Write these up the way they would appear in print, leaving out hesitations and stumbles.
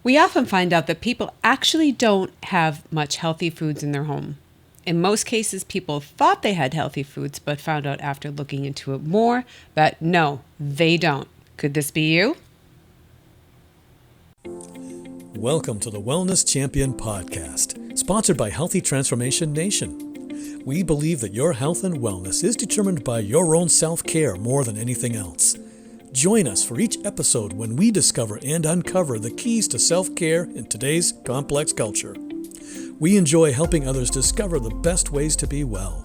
We often find out that people actually don't have much healthy foods in their home. In most cases, people thought they had healthy foods, but found out after looking into it more that no, they don't. Could this be you? Welcome to the Wellness Champion Podcast, sponsored by Healthy Transformation Nation. We believe that your health and wellness is determined by your own self-care more than anything else. Join us for each episode when we discover and uncover the keys to self-care in today's complex culture. We enjoy helping others discover the best ways to be well.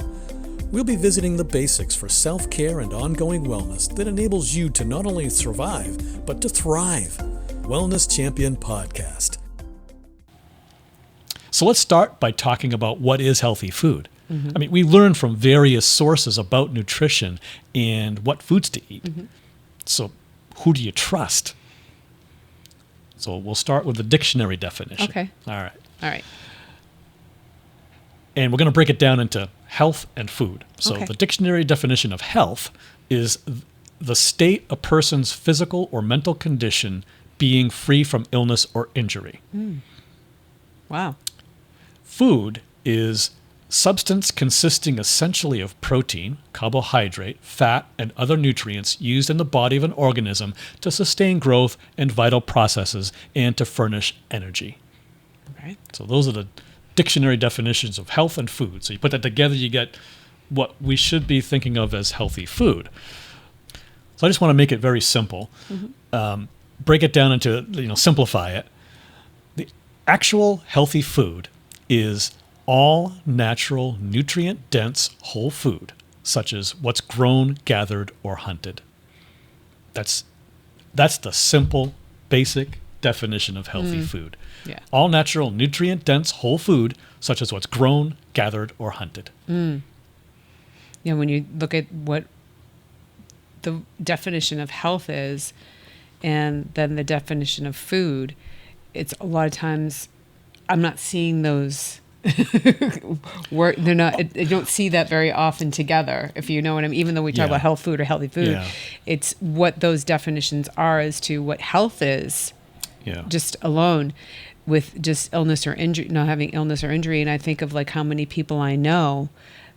We'll be visiting the basics for self-care and ongoing wellness that enables you to not only survive, but to thrive. Wellness Champion Podcast. So let's start by talking about what is healthy food. I mean, we learn from various sources about nutrition and what foods to eat. So who do you trust? So we'll start with the dictionary definition. Okay. All right. And we're going to break it down into health and food. So Okay. the dictionary definition of health is the state a person's physical or mental condition being free from illness or injury. Wow. Food is substance consisting essentially of protein, carbohydrate, fat, and other nutrients used in the body of an organism to sustain growth and vital processes and to furnish energy. Right. So those are the dictionary definitions of health and food. So you put that together, you get what we should be thinking of as healthy food. So I just want to make it very simple. Break it down into, simplify it. The actual healthy food is all natural, nutrient-dense whole food, such as what's grown, gathered, or hunted. That's the simple, basic definition of healthy food. Yeah. All natural, nutrient-dense whole food, such as what's grown, gathered, or hunted. Yeah, when you look at what the definition of health is and then the definition of food, it's a lot of times I'm not seeing those they're not. I don't see that very often together, if you know what I mean. Even though we talk about health food or healthy food, it's what those definitions are as to what health is. Just alone, with just illness or injury, not having illness or injury, and I think of like how many people I know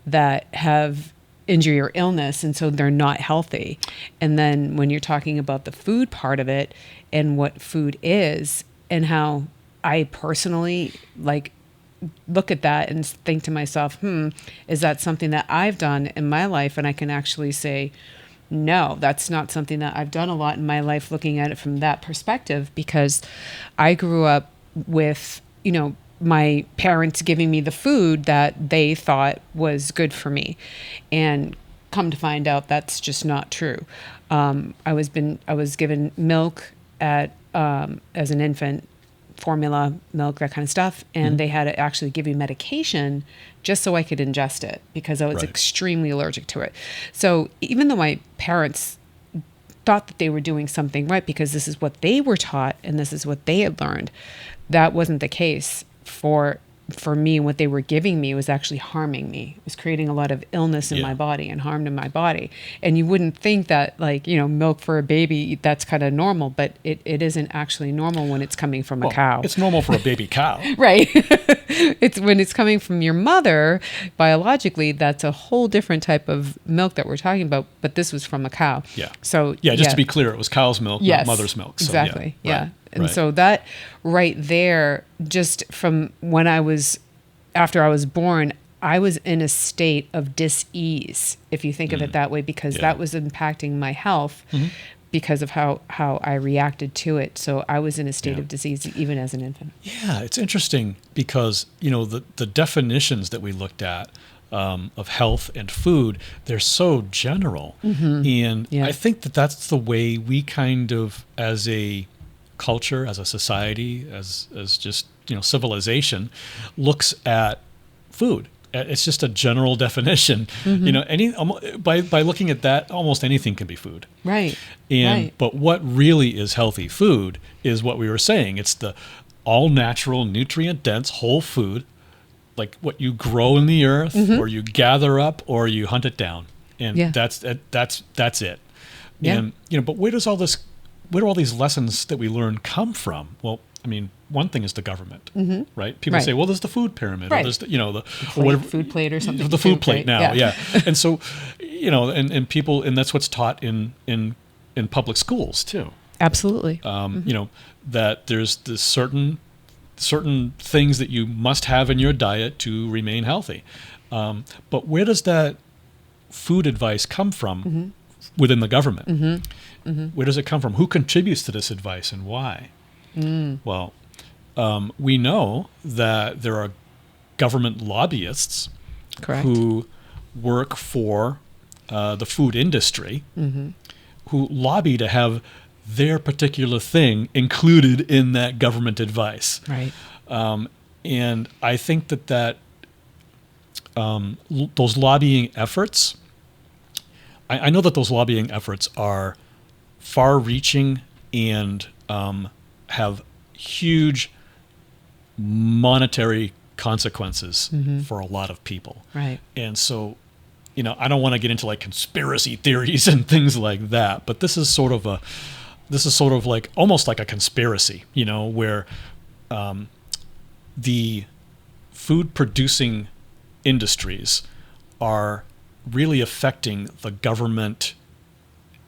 that have injury or illness, and so they're not healthy. And then when you're talking about the food part of it and what food is, and how I personally look at that and think to myself, is that something that I've done in my life? And I can actually say, no, that's not something that I've done a lot in my life, looking at it from that perspective, because I grew up with, my parents giving me the food that they thought was good for me. And come to find out that's just not true. I was given milk as an infant, formula, milk, that kind of stuff. And they had to actually give me medication just so I could ingest it because I was extremely allergic to it. So even though my parents thought that they were doing something right because this is what they were taught and this is what they had learned, that wasn't the case for me. What they were giving me was actually harming me. It was creating a lot of illness in my body and harm in my body. And you wouldn't think that milk for a baby, that's kind of normal, but it isn't actually normal when it's coming from a cow. It's normal for a baby cow. Right. It's when it's coming from your mother, biologically, that's a whole different type of milk that we're talking about, but this was from a cow. Yeah. So just to be clear, it was cow's milk, not mother's milk. So, exactly. And so that right there, just from when after I was born, I was in a state of dis-ease, if you think of it that way, because that was impacting my health because of how I reacted to it. So I was in a state of disease even as an infant. Yeah, it's interesting because, the definitions that we looked at of health and food, they're so general. And I think that that's the way we kind of, as a culture, as a society, as just civilization, looks at food. It's just a general definition. By looking at that, almost anything can be food. Right. But what really is healthy food is what we were saying. It's the all natural, nutrient dense whole food, like what you grow in the earth, or you gather up, or you hunt it down, and that's it. Yeah. And but where do all these lessons that we learn come from? Well, I mean, one thing is the government, right? People Right. say, well, there's the food pyramid, or Right. there's the, or Plate, whatever, food plate or something. the food too, plate right? now, yeah. And so, and people, and that's what's taught in public schools too. Absolutely. That there's this certain things that you must have in your diet to remain healthy. But where does that food advice come from within the government? Where does it come from? Who contributes to this advice and why? Well, we know that there are government lobbyists Correct. who work for the food industry, who lobby to have their particular thing included in that government advice. Right. And I think that those lobbying efforts, I know that those lobbying efforts are far-reaching and have huge monetary consequences for a lot of people. Right. And so, I don't want to get into like conspiracy theories and things like that, but this is sort of like almost like a conspiracy, where the food producing industries are really affecting the government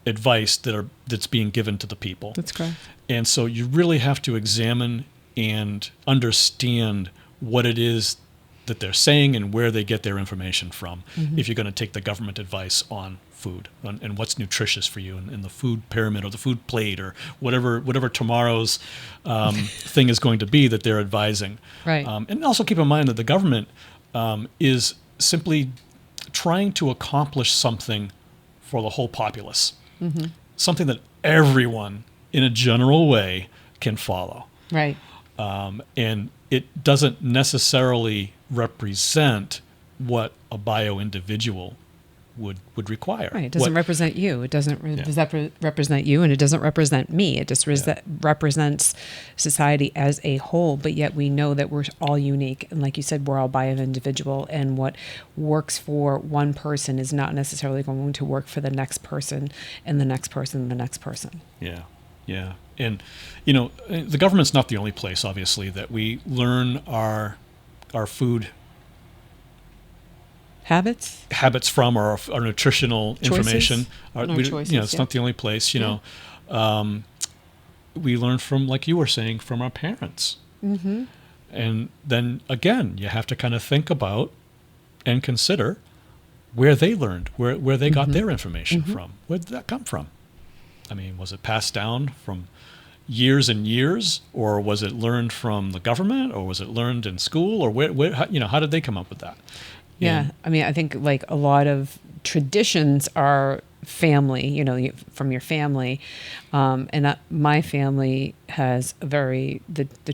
advice that's being given to the people. That's correct. And so you really have to examine and understand what it is that they're saying and where they get their information from if you're going to take the government advice on food and what's nutritious for you in the food pyramid or the food plate or whatever tomorrow's thing is going to be that they're advising. Right. And also keep in mind that the government is simply trying to accomplish something for the whole populace, something that everyone in a general way can follow. Right. And it doesn't necessarily represent what a bio-individual would require. Right. It doesn't represent you. It doesn't represent you, and it doesn't represent me. It just represents society as a whole, but yet we know that we're all unique. And like you said, we're all bio-individual, and what works for one person is not necessarily going to work for the next person and the next person and the next person. Yeah. Yeah. And, the government's not the only place, obviously, that we learn our food Habits from, or our nutritional information. Choices, it's not the only place, we learn from, like you were saying, from our parents. And then again, you have to kind of think about and consider where they learned, where they got their information from. Where did that come from? I mean, was it passed down from years and years, or was it learned from the government, or was it learned in school, or how did they come up with that? Yeah. I mean, I think like a lot of traditions are family, from your family. And my family has the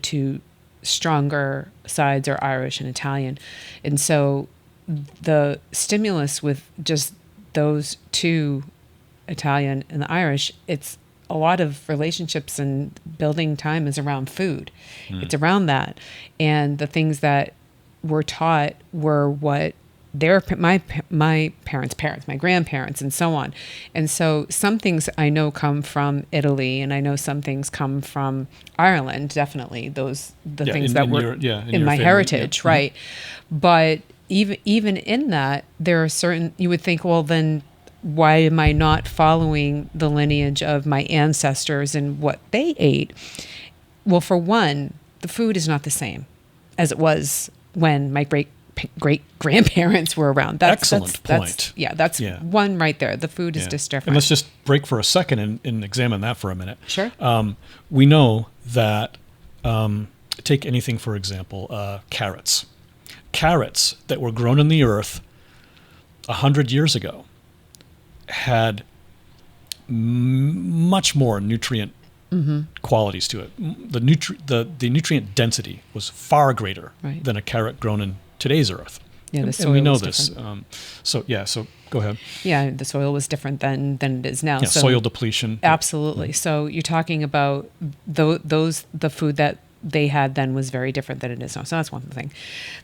two stronger sides are Irish and Italian. And so the stimulus with just those two, Italian and the Irish, it's a lot of relationships and building time is around food. It's around that. And the things that were taught were what my parents, my grandparents, and so on. And so some things I know come from Italy, and I know some things come from Ireland. Definitely things that were in my family, heritage, right? But even in that, there are certain, you would think, well, then why am I not following the lineage of my ancestors and what they ate? Well, for one, the food is not the same as it was when my great grandparents were around. Excellent point. That's one right there. The food is just different. And let's just break for a second and examine that for a minute. Sure. We know that, take anything, for example, carrots. Carrots that were grown in the earth 100 years ago had much more nutrient qualities to it. The nutrient density was far greater than a carrot grown in today's earth. Yeah, the soil and we know was this. different. So go ahead. Yeah, the soil was different than it is now. Yeah, so, soil depletion. Absolutely. So you're talking about the food that they had then was very different than it is now. So that's one thing.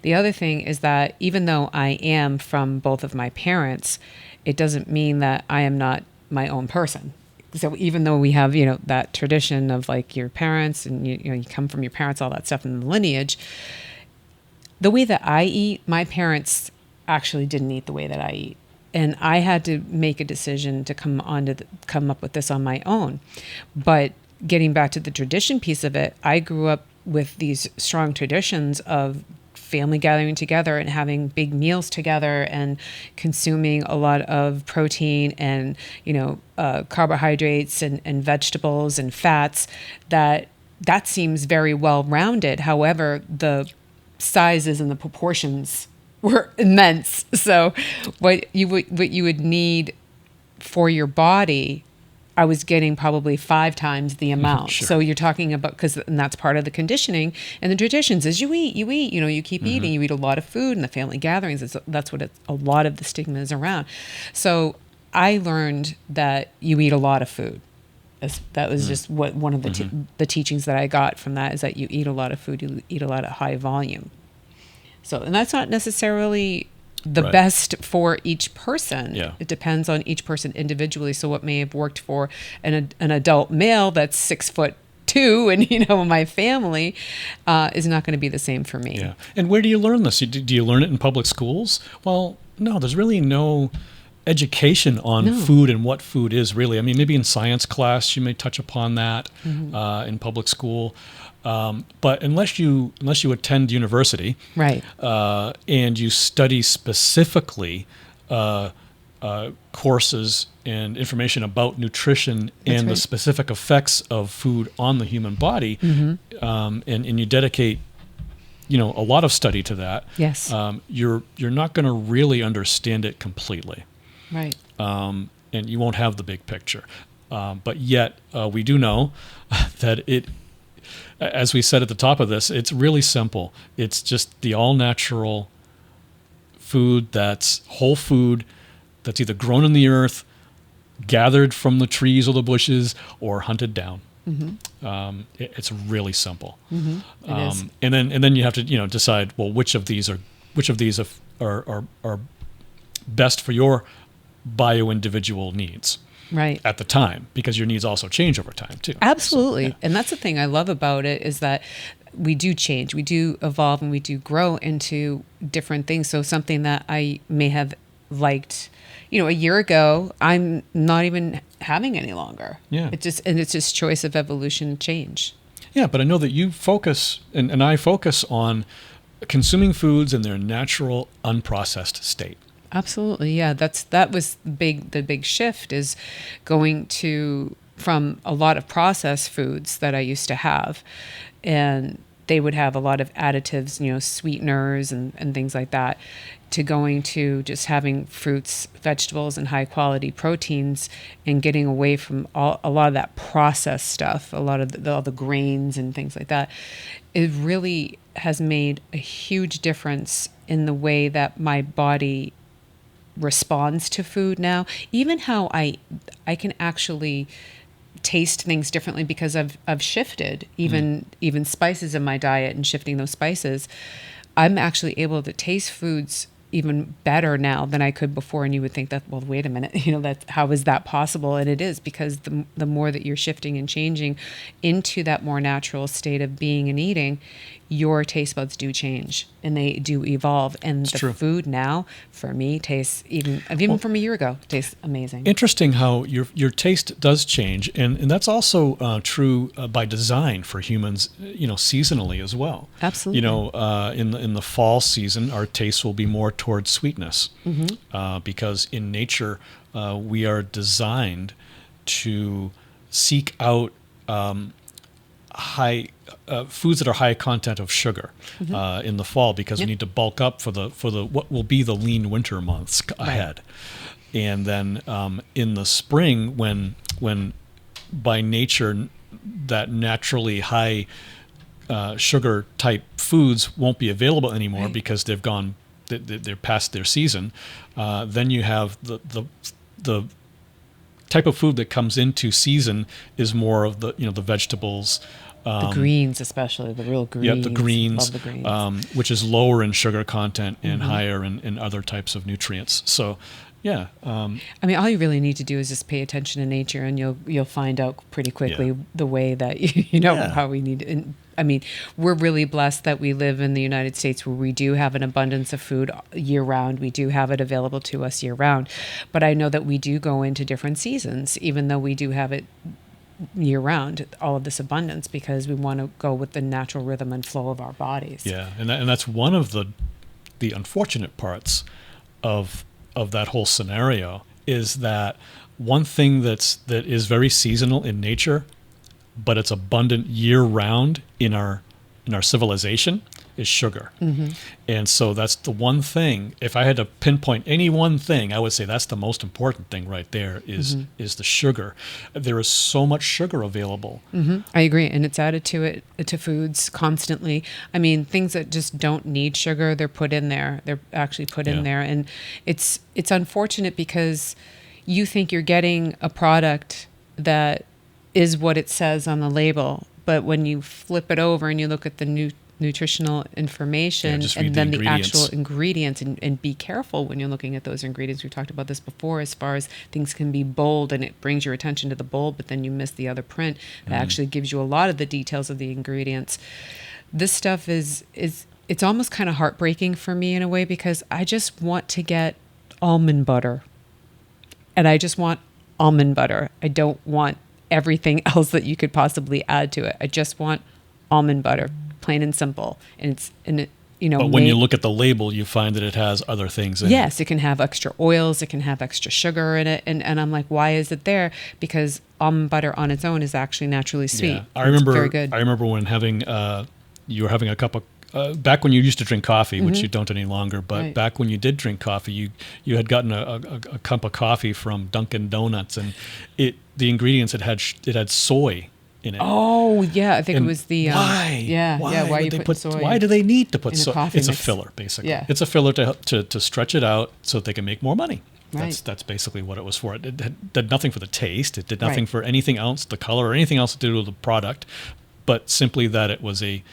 The other thing is that even though I am from both of my parents, it doesn't mean that I am not my own person. So even though we have, that tradition of like your parents and you come from your parents, all that stuff in the lineage, the way that I eat, my parents actually didn't eat the way that I eat. And I had to make a decision to come up with this on my own. But getting back to the tradition piece of it, I grew up with these strong traditions of family gathering together and having big meals together and consuming a lot of protein and, carbohydrates and vegetables and fats. That seems very well rounded. However, the sizes and the proportions were immense. So what you would need for your body, I was getting probably 5 times the amount. Sure. So you're talking about, and that's part of the conditioning and the traditions is you eat, you keep eating, you eat a lot of food in the family gatherings. That's what a lot of the stigma is around. So I learned that you eat a lot of food. That was just what one of the teachings that I got from that is that you eat a lot of food, you eat a lot of high volume. So, and that's not necessarily the best for each person. Yeah. It depends on each person individually. So what may have worked for an adult male that's 6'2" and, my family is not going to be the same for me. Yeah. And where do you learn this? Do you learn it in public schools? Well, no, there's really no education on food and what food is really. I mean, maybe in science class, you may touch upon that in public school. But unless you attend university, right, and you study specifically courses and information about nutrition and the specific effects of food on the human body, and you dedicate, a lot of study to that, yes, you're not going to really understand it completely, right, and you won't have the big picture. But yet, we do know that it. As we said at the top of this, it's really simple. It's just the all-natural food that's whole food that's either grown in the earth, gathered from the trees or the bushes, or hunted down. It's really simple. It is. And then you have to decide, well, which of these are best for your bio-individual needs. Right. At the time, because your needs also change over time too. Absolutely. So, yeah. And that's the thing I love about it is that we do change, we do evolve, and we do grow into different things. So something that I may have liked, a year ago, I'm not even having any longer. Yeah. It's just choice of evolution and change. Yeah, but I know that you focus and I focus on consuming foods in their natural, unprocessed state. Absolutely, yeah. That was the big shift is going from a lot of processed foods that I used to have, and they would have a lot of additives, sweeteners and things like that, to going to just having fruits, vegetables, and high quality proteins, and getting away from a lot of that processed stuff, a lot of all the grains and things like that. It really has made a huge difference in the way that my body responds to food now, even how I can actually taste things differently because I've shifted even spices in my diet and shifting those spices. I'm actually able to taste foods even better now than I could before. And you would think that, well, wait a minute, how is that possible? And it is, because the more that you're shifting and changing into that more natural state of being and eating, your taste buds do change and they do evolve. And the food now, for me, tastes even from a year ago, tastes amazing. Interesting how your taste does change, and that's also true by design for humans, seasonally as well. Absolutely. In the fall season, our tastes will be more towards sweetness, because in nature we are designed to seek out high foods that are high content of sugar in the fall, because we need to bulk up for the what will be the lean winter months ahead. Right. And then in the spring, when by nature that naturally high sugar type foods won't be available anymore, because they're past their season, then you have the type of food that comes into season is more of the vegetables, the greens, especially the real greens. Yep, the greens, love the greens. Which is lower in sugar content and higher in other types of nutrients. So, Yeah. I mean, all you really need to do is just pay attention to nature, and you'll find out pretty quickly Yeah. the way that Yeah. how we need. And I mean, we're really blessed that we live in the United States, where we do have an abundance of food year round. We do have it available to us year round, but I know that we do go into different seasons, even though we do have it year round, all of this abundance, because we want to go with the natural rhythm and flow of our bodies. Yeah, and that's one of the unfortunate parts of that whole scenario, is that one thing that is very seasonal in nature, but it's abundant year round in our civilization, is sugar. Mm-hmm. And so that's the one thing. If I had to pinpoint any one thing, I would say that's the most important thing right there is the sugar. There is so much sugar available. Mm-hmm. I agree, and it's added to foods constantly. I mean, things that just don't need sugar, they're put in there. They're actually put in there, and it's unfortunate because you think you're getting a product that is what it says on the label, but when you flip it over and you look at the nutritional information and then the actual ingredients, and be careful when you're looking at those ingredients. We talked about this before, as far as things can be bold and it brings your attention to the bold, but then you miss the other print that actually gives you a lot of the details of the ingredients. This stuff is it's almost kind of heartbreaking for me in a way, because I just want to get almond butter, and I just want almond butter. I don't want everything else that you could possibly add to it. I just want almond butter, plain and simple. And But when you look at the label, you find that it has other things in it. Yes, it can have extra oils, it can have extra sugar in it, and I'm like, why is it there? Because almond butter on its own is actually naturally sweet. Yeah. I remember very good. I remember when you were having a cup of back when you used to drink coffee, which you don't any longer, but back when you did drink coffee, you had gotten a cup of coffee from Dunkin' Donuts, and the ingredients it had soy in it. Oh yeah, I think And it was the why? Why you put soy? Why do they need to put in a soy? coffee It's mix? a filler, basically. Yeah. It's a filler to stretch it out so that they can make more money. Right. That's basically what it was for. It did nothing for the taste. It did nothing Right. for anything else, the color or anything else to do with the product, but simply that it was a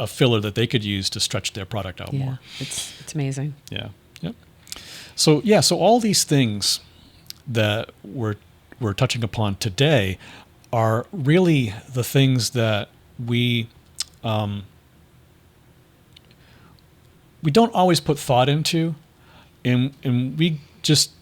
filler that they could use to stretch their product out Yeah, more. it's amazing. Yeah. Yep. So all these things that we're touching upon today are really the things that we don't always put thought into, and we just,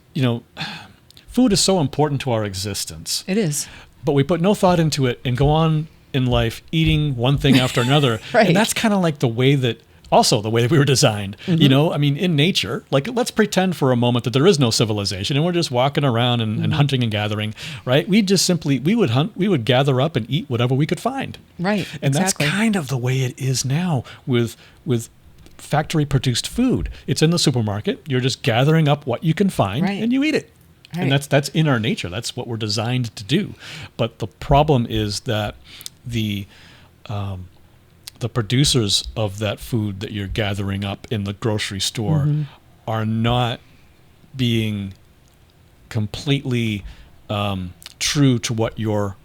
food is so important to our existence, It is. but we put no thought into it and go on in life eating one thing after another. Right. And that's kind of like the way that we were designed. I mean, in nature, like, let's pretend for a moment that there is no civilization and we're just walking around and hunting and gathering, right? We would hunt, we would gather up and eat whatever we could find. Right. And exactly. that's kind of the way it is now with factory produced food. It's in the supermarket. You're just gathering up what you can find and you eat it. Right. And that's in our nature. That's what we're designed to do. But the problem is that the producers of that food that you're gathering up in the grocery store are not being completely true to what your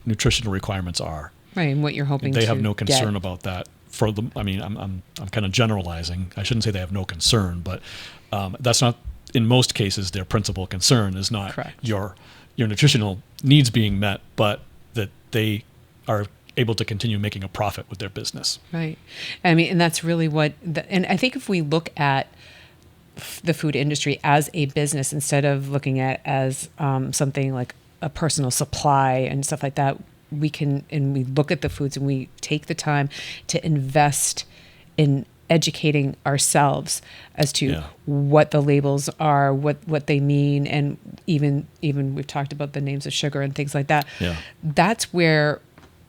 nutritional requirements are. Right, and what you're hoping They to have no concern get. about that. For them, I mean, I'm kind of generalizing. I shouldn't say they have no concern, but that's not, in most cases, their principal concern is not Correct. your nutritional needs being met, but that they are able to continue making a profit with their business. Right. I mean, and that's really and I think if we look at the food industry as a business instead of looking at it as something like a personal supply and stuff like that, we look at the foods and we take the time to invest in educating ourselves as to what the labels are, what they mean, and even we've talked about the names of sugar and things like that. Yeah. That's where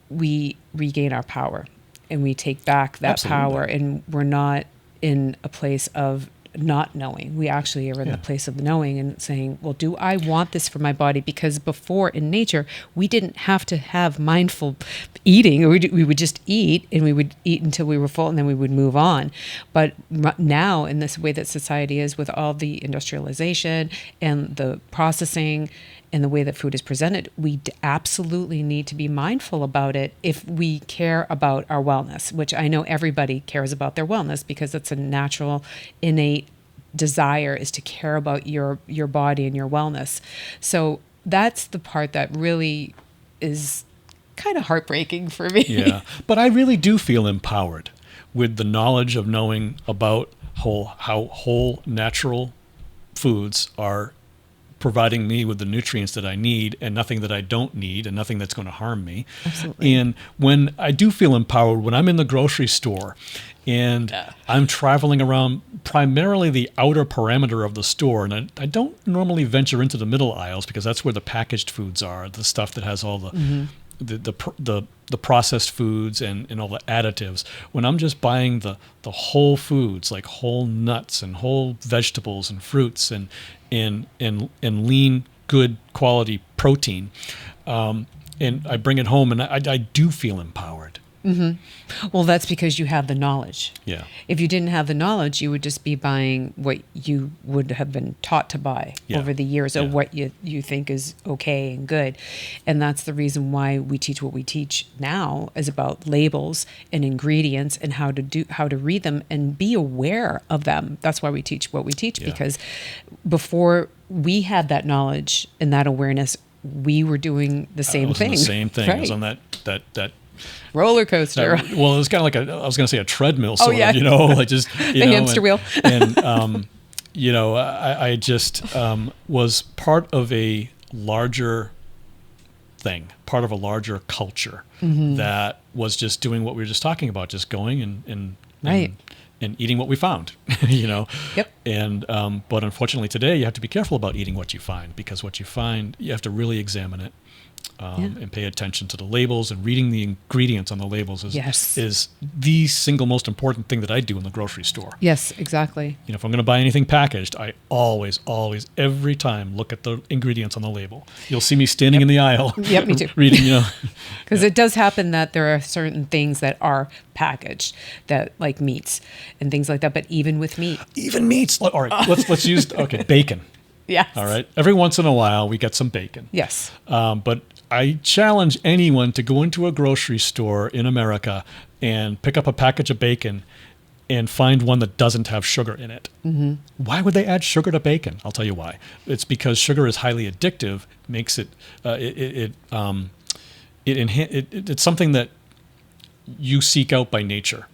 we regain our power and we take back that power, and we're not in a place of not knowing. We actually are in the place of knowing and saying, well, do I want this for my body? Because before, in nature, we didn't have to have mindful eating. We would just eat, and we would eat until we were full, and then we would move on. But now, in this way that society is, with all the industrialization and the processing and the way that food is presented, we absolutely need to be mindful about it if we care about our wellness, which I know everybody cares about their wellness because it's a natural, innate desire is to care about your body and your wellness. So that's the part that really is kind of heartbreaking for me. Yeah, but I really do feel empowered with the knowledge of knowing about how whole natural foods are providing me with the nutrients that I need and nothing that I don't need and nothing that's going to harm me. Absolutely. And when I do feel empowered, when I'm in the grocery store and I'm traveling around primarily the outer parameter of the store, and I don't normally venture into the middle aisles because that's where the packaged foods are, the stuff that has all the processed foods and all the additives. When I'm just buying the whole foods, like whole nuts and whole vegetables and fruits and lean, good quality protein, and I bring it home, and I do feel empowered. Well, that's because you have the knowledge. Yeah. If you didn't have the knowledge, you would just be buying what you would have been taught to buy over the years, or what you think is okay and good. And that's the reason why we teach what we teach now, is about labels and ingredients and how to read them and be aware of them. That's why we teach what we teach, because before we had that knowledge and that awareness, we were doing the same thing. The same thing. Right. I was on that roller coaster. Well, it was kind of like I was going to say a treadmill, sort of, like just the hamster wheel. And I just was part of a larger thing, part of a larger culture that was just doing what we were just talking about, just going and eating what we found, Yep. And but unfortunately today you have to be careful about eating what you find, because what you find, you have to really examine it. And pay attention to the labels, and reading the ingredients on the labels is the single most important thing that I do in the grocery store. Yes, exactly. If I'm going to buy anything packaged, I always, every time look at the ingredients on the label. You'll see me standing in the aisle. Yep, me too. Reading, Because it does happen that there are certain things that are packaged, that like meats and things like that. But even with meat, even meats. All right, let's use bacon. Yes. All right. Every once in a while, we get some bacon. Yes. But I challenge anyone to go into a grocery store in America and pick up a package of bacon and find one that doesn't have sugar in it. Mm-hmm. Why would they add sugar to bacon? I'll tell you why. It's because sugar is highly addictive. Makes it it's something that you seek out by nature,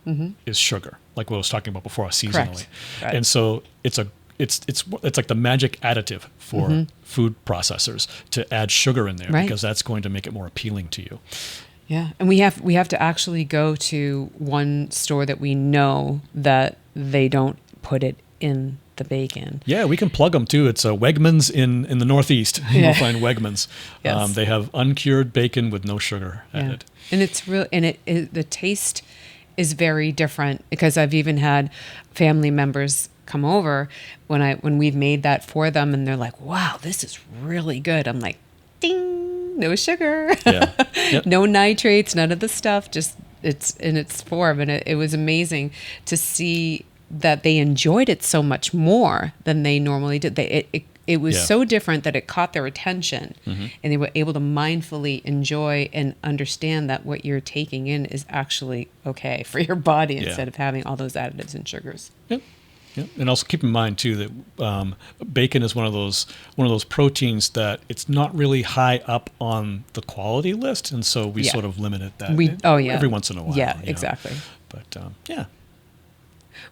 is sugar, like what I was talking about before, seasonally. Correct. Right. And so it's like the magic additive for food processors to add sugar in there, because that's going to make it more appealing to you. Yeah, and we have to actually go to one store that we know that they don't put it in the bacon. Yeah, we can plug them too. It's a Wegmans in the Northeast. You'll find Wegmans. Yes. They have uncured bacon with no sugar added. And it's real, and the taste is very different, because I've even had family members come over when we've made that for them, and they're like, "Wow, this is really good." I'm like, "Ding, no sugar, no nitrates, none of the stuff. Just it's in its form." And it was amazing to see that they enjoyed it so much more than they normally did. It was so different that it caught their attention, and they were able to mindfully enjoy and understand that what you're taking in is actually okay for your body, instead of having all those additives and sugars. Yep. Yep. And also keep in mind too that bacon is one of those proteins that it's not really high up on the quality list, and so we sort of limited that. Every once in a while. Yeah, exactly. But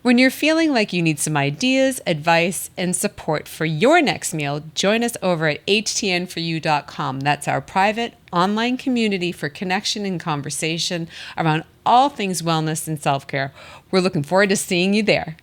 When you're feeling like you need some ideas, advice, and support for your next meal, join us over at htnforyou.com. That's our private online community for connection and conversation around all things wellness and self-care. We're looking forward to seeing you there.